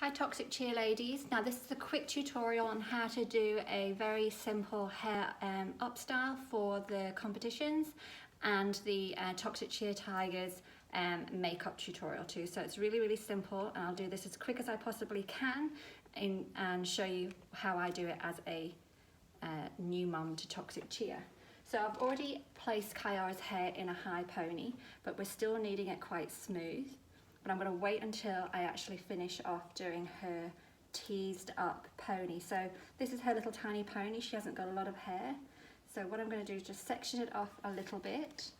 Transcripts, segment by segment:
Hi Toxic Cheerladies. Now this is a quick tutorial on how to do a very simple hair up style for the competitions and the Toxic Cheer Tigers makeup tutorial too. So it's really simple, and I'll do this as quick as I possibly can and show you how I do it as a new mum to Toxic Cheer. So I've already placed Kyara's hair in a high pony, but we're still needing it quite smooth. But I'm going to wait until I actually finish off doing her teased up pony. So this is her little tiny pony. She hasn't got a lot of hair. So what I'm going to do is just section it off a little bit,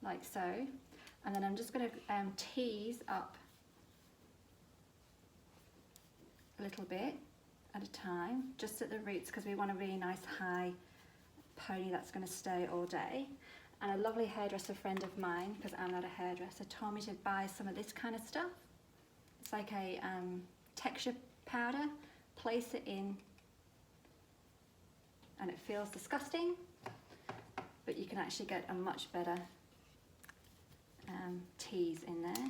like so. And then I'm just going to tease up a little bit at a time, just at the roots, because we want a really nice high pony that's going to stay all day. And a lovely hairdresser friend of mine, because I'm not a hairdresser, told me to buy some of this kind of stuff. It's like a texture powder. Place it in and it feels disgusting, but you can actually get a much better tease in there.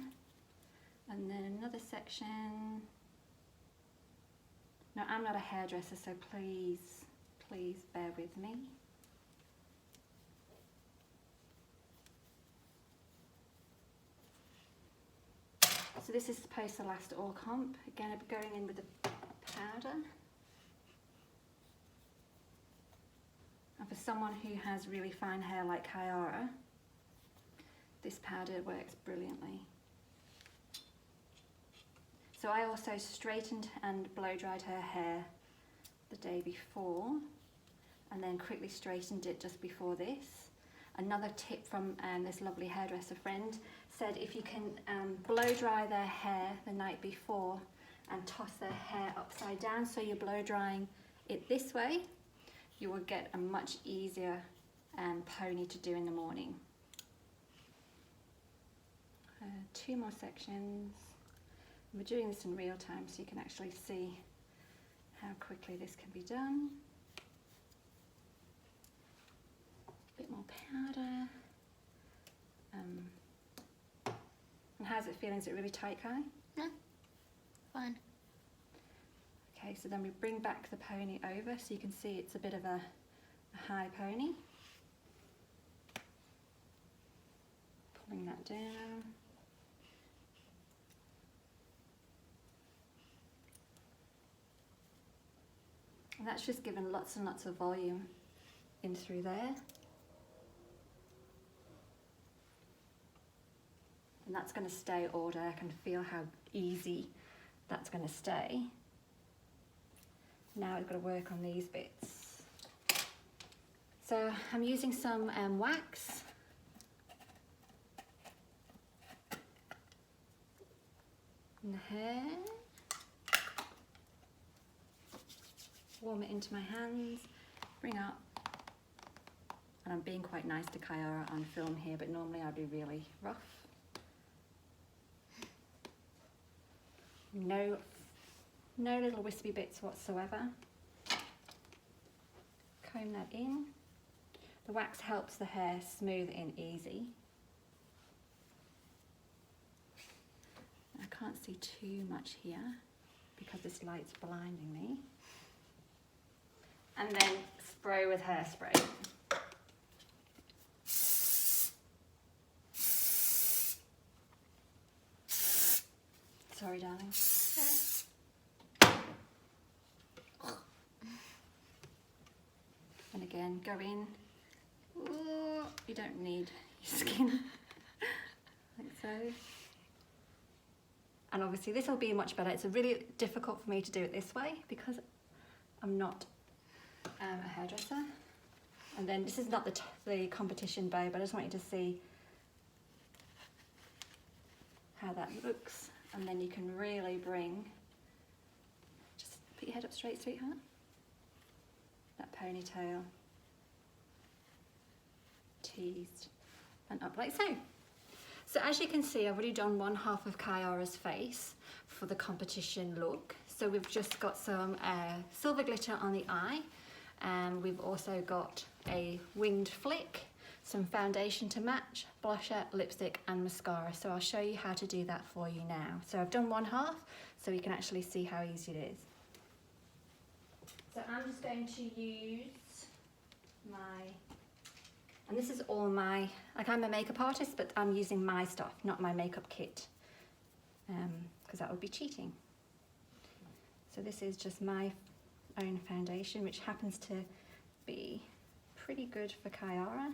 And then another section. Now I'm not a hairdresser, so please bear with me. So this is supposed to last all comp. Again, I'm going in with the powder. And for someone who has really fine hair like Kyara, this powder works brilliantly. So I also straightened and blow dried her hair the day before, and then quickly straightened it just before this. Another tip from this lovely hairdresser friend said if you can blow dry their hair the night before and toss their hair upside down, so you're blow drying it this way, you will get a much easier pony to do in the morning. 2 more sections. We're doing this in real time so you can actually see how quickly this can be done. Bit more powder. And how's it feeling? Is it really tight, Kai? No, fine. Okay, so then we bring back the pony over so you can see it's a bit of a high pony. Pulling that down. And that's just given lots and lots of volume in through there. And that's going to stay all day. I can feel how easy that's going to stay. Now I've got to work on these bits. So I'm using some wax. In the hair. Warm it into my hands, bring up. And I'm being quite nice to Kyara on film here, but normally I'd be really rough. No little wispy bits whatsoever. Comb that in. The wax helps the hair smooth in easy. I can't see too much here because this light's blinding me. And then spray with hairspray. Sorry, darling. And again, go in. Ooh, you don't need your skin. Like so. And obviously this will be much better. It's really difficult for me to do it this way because I'm not a hairdresser. And then this is not the competition bow, but I just want you to see how that looks. And then you can really bring, just put your head up straight, sweetheart. That ponytail teased and up like so. So as you can see, I've already done one half of Kyara's face for the competition look. So we've just got some silver glitter on the eye. And we've also got a winged flick. some foundation to match, blusher, lipstick and mascara. So I'll show you how to do that for you now. So I've done one half so you can actually see how easy it is. So I'm just going to use and this is all my, like I'm a makeup artist, but I'm using my stuff, not my makeup kit, because that would be cheating. So this is just my own foundation, which happens to be pretty good for Kiara.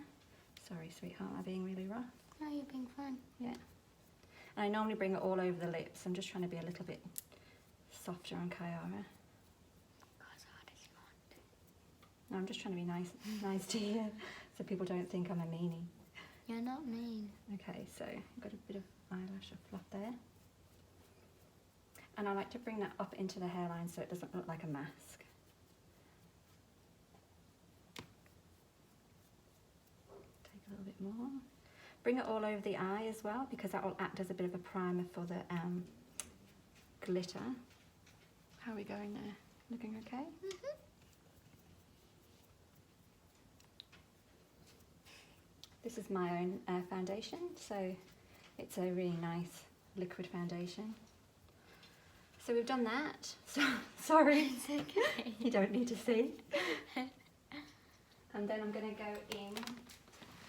Sorry, sweetheart, I'm being really rough. No, you're being fine. Yeah. And I normally bring it all over the lips. I'm just trying to be a little bit softer on Kiara. No, I'm just trying to be nice to you, so people don't think I'm a meanie. You're not mean. Okay, so I've got a bit of eyelash or fluff there. And I like to bring that up into the hairline so it doesn't look like a mask. Take a little bit more. Bring it all over the eye as well, because that will act as a bit of a primer for the glitter. How are we going there? Looking okay? Mm-hmm. This is my own foundation, so it's a really nice liquid foundation. So we've done that. So sorry, It's okay. you don't need to see. And then I'm going to go in.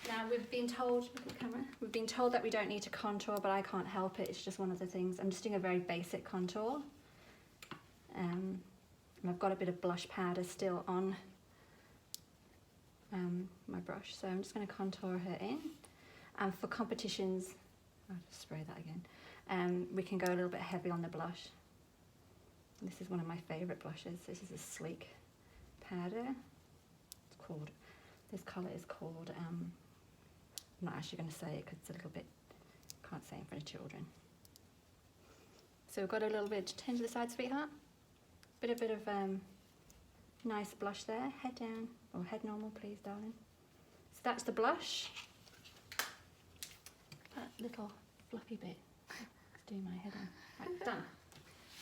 Now we've been told, look at the camera, we've been told that we don't need to contour, but I can't help it. It's just one of the things. I'm just doing a very basic contour. And I've got a bit of blush powder still on my brush, so I'm just going to contour her in. And for competitions, I'll just spray that again, we can go a little bit heavy on the blush. This is one of my favourite blushes. This is a sleek powder. It's called, this colour is called, I'm not actually going to say it because it's a little bit, can't say in front of children. So we've got a little bit, turn to the side, sweetheart. Bit of nice blush there, head down, or head normal please darling. So that's the blush. That little fluffy bit, let's do my head on. Right, done.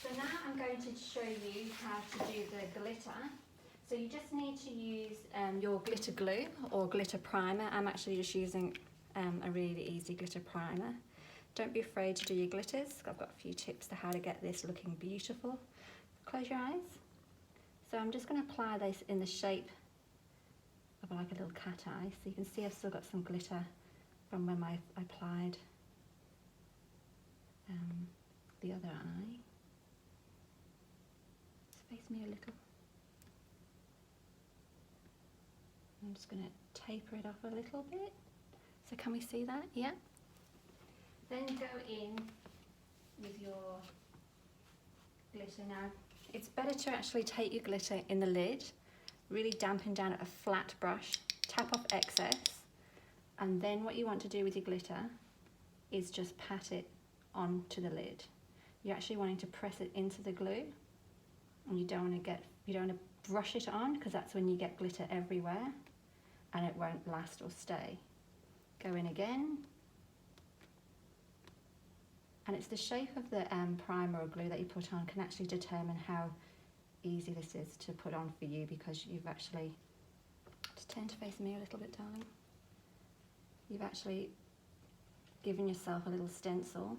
So now I'm going to show you how to do the glitter. So you just need to use your glitter glue or glitter primer. I'm actually just using a really easy glitter primer. Don't be afraid to do your glitters. I've got a few tips to how to get this looking beautiful. Close your eyes. So I'm just going to apply this in the shape of like a little cat eye. So you can see I've still got some glitter from when I applied the other eye. Just face me a little. I'm just going to taper it off a little bit. So can we see that? Yeah. Then go in with your glitter. Now, it's better to actually take your glitter in the lid, really dampen down at a flat brush, tap off excess, and then what you want to do with your glitter is just pat it onto the lid. You're actually wanting to press it into the glue, and you don't want to brush it on, because that's when you get glitter everywhere and it won't last or stay. Go in again. And it's the shape of the primer or glue that you put on can actually determine how easy this is to put on for you, because you've actually, just turn to face me a little bit, darling. You've actually given yourself a little stencil.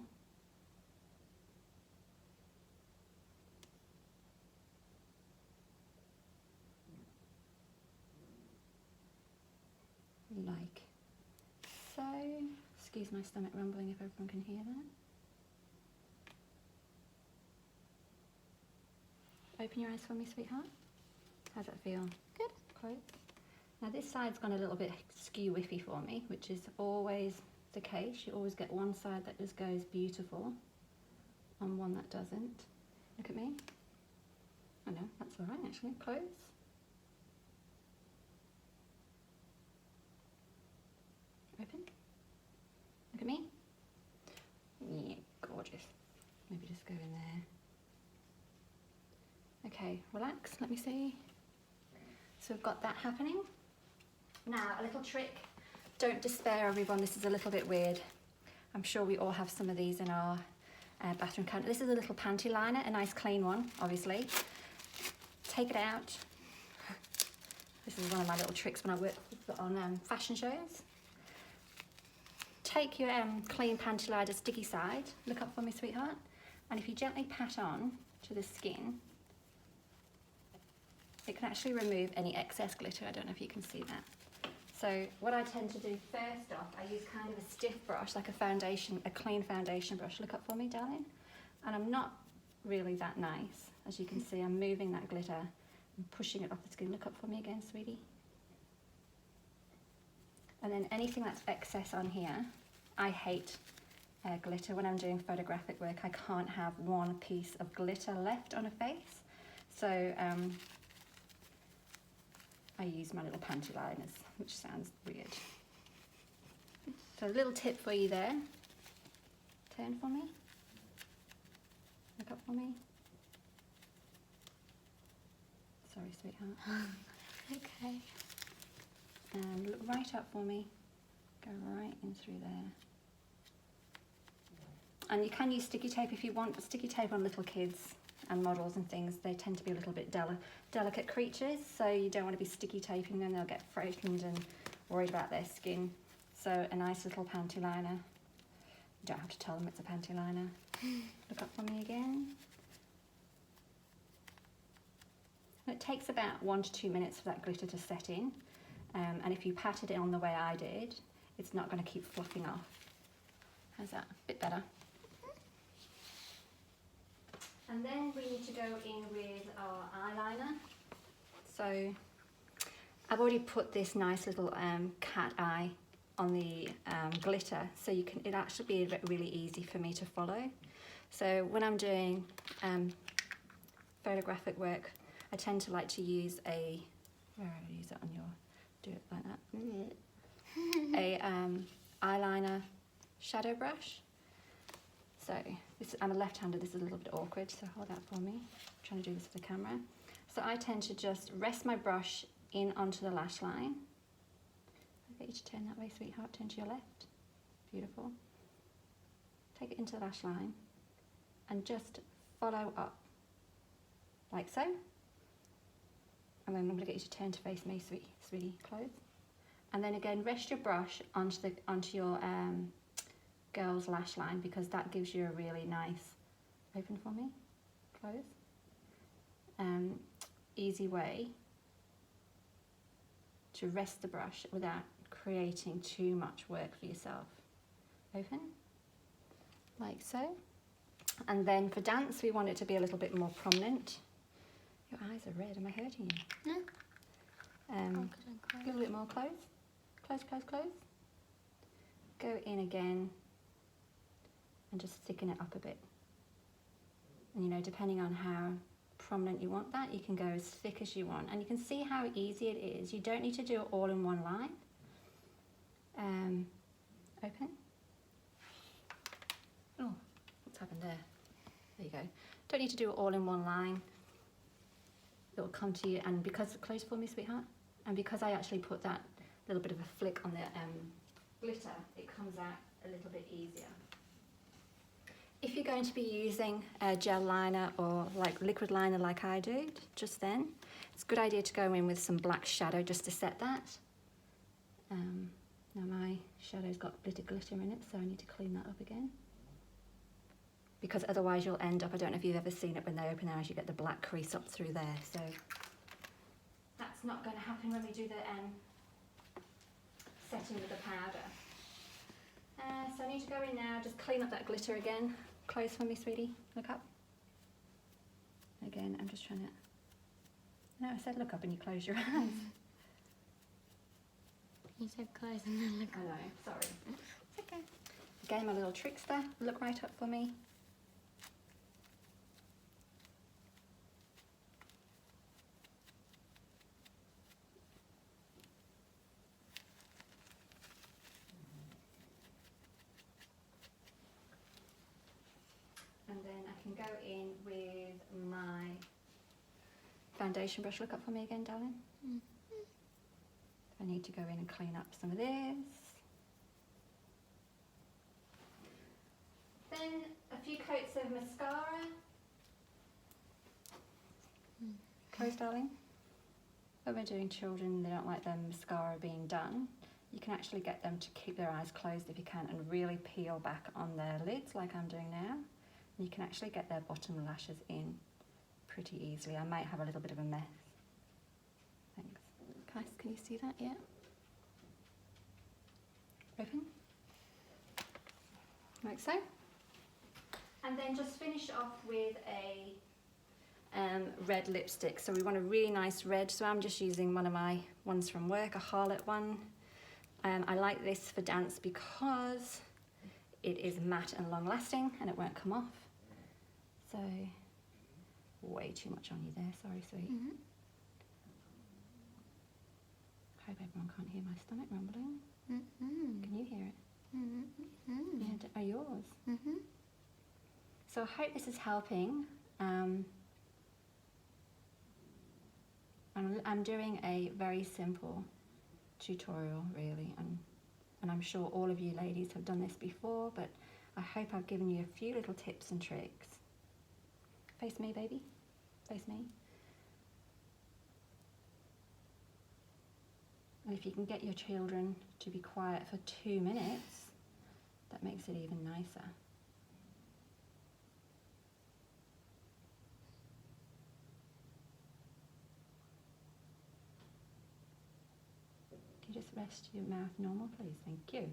Like so. Excuse my stomach rumbling if everyone can hear that. Open your eyes for me, sweetheart. How's that feel? Good. Close. Now this side's gone a little bit skew-whiffy for me, which is always the case. You always get one side that just goes beautiful and one that doesn't. Look at me. Oh no, that's all right actually. Close. Open. Look at me. Yeah, gorgeous. Maybe just go in there. Okay, relax, let me see. So we've got that happening. Now, a little trick. Don't despair, everyone, this is a little bit weird. I'm sure we all have some of these in our bathroom counter. This is a little panty liner, a nice clean one, obviously. Take it out. This is one of my little tricks when I work on fashion shows. take your clean panty liner sticky side, look up for me, sweetheart, and if you gently pat on to the skin, it can actually remove any excess glitter. I don't know if you can see that. So what I tend to do first off, I use kind of a stiff brush, like a clean foundation brush. Look up for me, darling. And I'm not really that nice. As you can see, I'm moving that glitter and pushing it off the skin. Look up for me again, sweetie. And then anything that's excess on here, I hate glitter. When I'm doing photographic work, I can't have one piece of glitter left on a face. So I use my little panty liners, which sounds weird. So a little tip for you there. Turn for me. Look up for me. Sorry, sweetheart. Okay. And look right up for me. Go right in through there. And you can use sticky tape if you want. Sticky tape on little kids and models and things, they tend to be a little bit delicate creatures, so you don't want to be sticky taping them. They'll get frightened and worried about their skin. So a nice little panty liner. You don't have to tell them it's a panty liner. Look up for me again. And it takes about 1 to 2 minutes for that glitter to set in. And if you patted it on the way I did, it's not going to keep fluffing off. How's that? A bit better. And then we need to go in with our eyeliner. So I've already put this nice little cat eye on the glitter, so it'll actually be really easy for me to follow. So when I'm doing photographic work, I tend to like to use where I use it on your, do it like that, a eyeliner shadow brush. So I'm a left-hander, this is a little bit awkward, so hold that for me. I'm trying to do this for the camera. So I tend to just rest my brush in onto the lash line. I'll get you to turn that way, sweetheart, turn to your left. Beautiful. Take it into the lash line and just follow up, like so. And then I'm going to get you to turn to face me, sweetie, close. And then again, rest your brush onto your girl's lash line, because that gives you a really nice, open for me, close, easy way to rest the brush without creating too much work for yourself. Open, like so. And then for dance, we want it to be a little bit more prominent. Your eyes are red, am I hurting you? No. A little bit more close, close, close, close. Go in again and just thicken it up a bit. And you know, depending on how prominent you want that, you can go as thick as you want. And you can see how easy it is. You don't need to do it all in one line. Open. Oh, what's happened there? There you go. Don't need to do it all in one line. It will come to you, and because, close for me, sweetheart, and because I actually put that little bit of a flick on the glitter, it comes out a little bit easier. If you're going to be using a gel liner or like liquid liner like I do just then, it's a good idea to go in with some black shadow just to set that. Now my shadow's got glitter in it, so I need to clean that up again. Because otherwise you'll end up, I don't know if you've ever seen it when they open their eyes, you get the black crease up through there. So that's not going to happen when we do the setting with the powder. So I need to go in now, just clean up that glitter again. Close for me, sweetie. Look up. Again, I'm just trying to... No, I said look up and you close your eyes. You said close and then look up. I know, sorry. It's okay. Again, my little trickster. Look right up for me. And then I can go in with my foundation brush. Look up for me again, darling. I need to go in and clean up some of this. Then a few coats of mascara. Close, darling. When we're doing children, they don't like their mascara being done. you can actually get them to keep their eyes closed if you can and really peel back on their lids like I'm doing now. And you can actually get their bottom lashes in pretty easily. I might have a little bit of a mess. Thanks. Guys, can you see that yet? Open. Like so. And then just finish off with a red lipstick. So we want a really nice red. So I'm just using one of my ones from work, a Harlot one. I like this for dance because it is matte and long lasting and it won't come off. So way too much on you there, sorry sweet. Hope everyone can't hear my stomach rumbling. Can you hear it? Yeah, are yours? So I hope this is helping. I'm doing a very simple tutorial really, and I'm sure all of you ladies have done this before, but I hope I've given you a few little tips and tricks. Face me, baby. Face me. And if you can get your children to be quiet for 2 minutes, that makes it even nicer. Can you just rest your mouth normal, please? Thank you.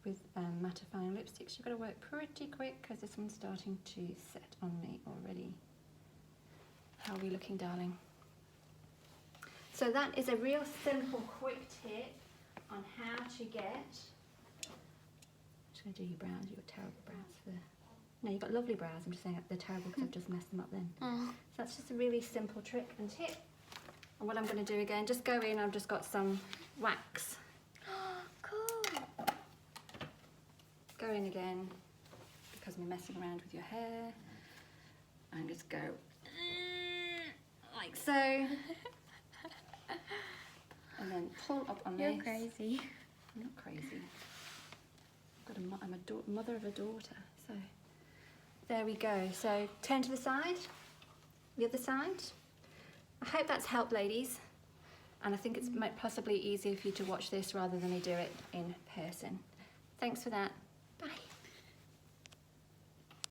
With mattifying lipsticks, you've got to work pretty quick because this one's starting to set on me already. How are we looking, darling? So that is a real simple, quick tip on how to get... I'm just going to do your brows. You've got terrible brows for... No, you've got lovely brows. I'm just saying they're terrible because I've just messed them up then. So that's just a really simple trick and tip. And what I'm going to do again, just go in, I've just got some wax. Cool. Go in again because we're messing around with your hair. And just go like so. And then pull up on this. You're crazy. I'm not crazy. I'm a mother of a daughter. So there we go. So turn to the side, the other side. I hope that's helped, ladies. And I think it's possibly easier for you to watch this rather than me do it in person. Thanks for that.